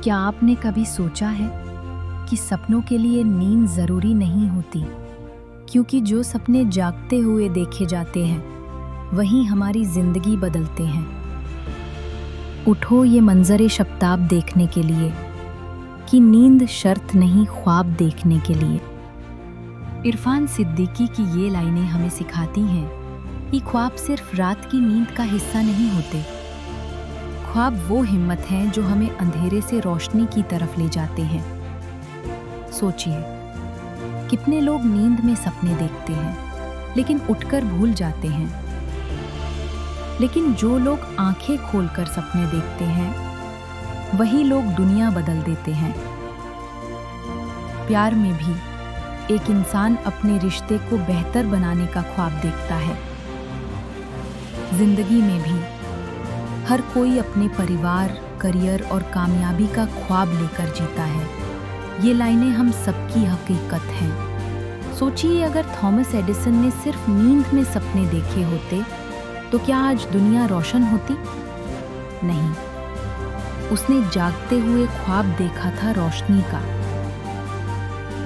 क्या आपने कभी सोचा है कि सपनों के लिए नींद ज़रूरी नहीं होती, क्योंकि जो सपने जागते हुए देखे जाते हैं वही हमारी ज़िंदगी बदलते हैं। उठो ये मंज़रे शब्ताब देखने के लिए कि नींद शर्त नहीं ख्वाब देखने के लिए। इरफान सिद्दीकी की ये लाइनें हमें सिखाती हैं कि ख्वाब सिर्फ रात की नींद का हिस्सा नहीं होते। ख्वाब वो हिम्मत हैं जो हमें अंधेरे से रोशनी की तरफ ले जाते हैं। सोचिए, कितने लोग नींद में सपने देखते हैं लेकिन उठकर भूल जाते हैं, लेकिन जो लोग आंखें खोलकर सपने देखते हैं वही लोग दुनिया बदल देते हैं। प्यार में भी एक इंसान अपने रिश्ते को बेहतर बनाने का ख्वाब देखता है। जिंदगी में भी हर कोई अपने परिवार, करियर और कामयाबी का ख्वाब लेकर जीता है। ये लाइनें हम सबकी हकीकत हैं। सोचिए, अगर थॉमस एडिसन ने सिर्फ नींद में सपने देखे होते तो क्या आज दुनिया रोशन होती? नहीं, उसने जागते हुए ख्वाब देखा था रोशनी का।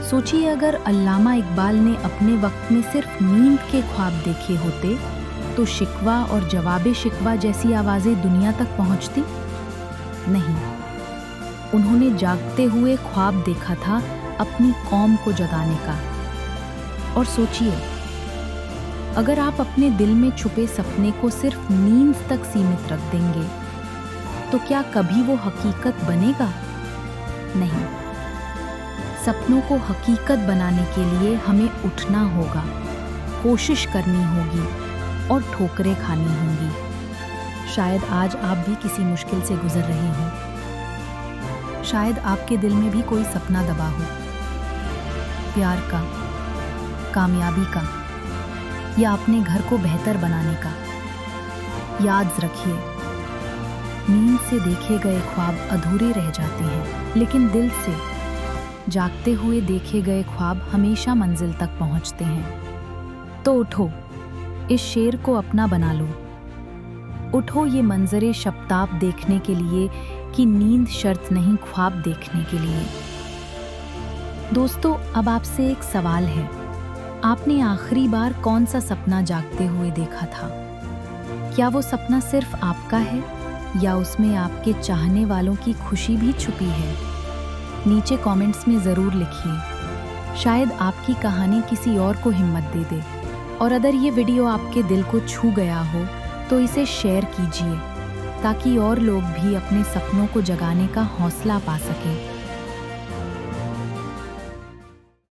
सोचिए, अगर अल्लामा इकबाल ने अपने वक्त में सिर्फ नींद के ख्वाब देखे होते तो शिकवा और जवाबे शिकवा जैसी आवाज़ें दुनिया तक पहुंचती? नहीं, उन्होंने जागते हुए ख्वाब देखा था अपनी कौम को जगाने का। और सोचिए, अगर आप अपने दिल में छुपे सपने को सिर्फ नींद तक सीमित रख देंगे तो क्या कभी वो हकीकत बनेगा? नहीं, सपनों को हकीकत बनाने के लिए हमें उठना होगा, कोशिश करनी होगी और ठोकरें खानी होंगी। शायद आज आप भी किसी मुश्किल से गुजर रहे हों। शायद आपके दिल में भी कोई सपना दबा हो, प्यार का, कामयाबी का, या अपने घर को बेहतर बनाने का। याद रखिए, नींद से देखे गए ख्वाब अधूरे रह जाते हैं, लेकिन दिल से जागते हुए देखे गए ख्वाब हमेशा मंजिल तक पहुंचते हैं। तो उठो, इस शेर को अपना बना लो। उठो ये मंजरे शब्ताब देखने के लिए कि नींद शर्त नहीं ख्वाब देखने के लिए। दोस्तों, अब आपसे एक सवाल है, आपने आखिरी बार कौन सा सपना जागते हुए देखा था? क्या वो सपना सिर्फ आपका है या उसमें आपके चाहने वालों की खुशी भी छुपी है? नीचे कमेंट्स में ज़रूर लिखिए, शायद आपकी कहानी किसी और को हिम्मत दे दे। और अगर ये वीडियो आपके दिल को छू गया हो तो इसे शेयर कीजिए ताकि और लोग भी अपने सपनों को जगाने का हौसला पा सकें।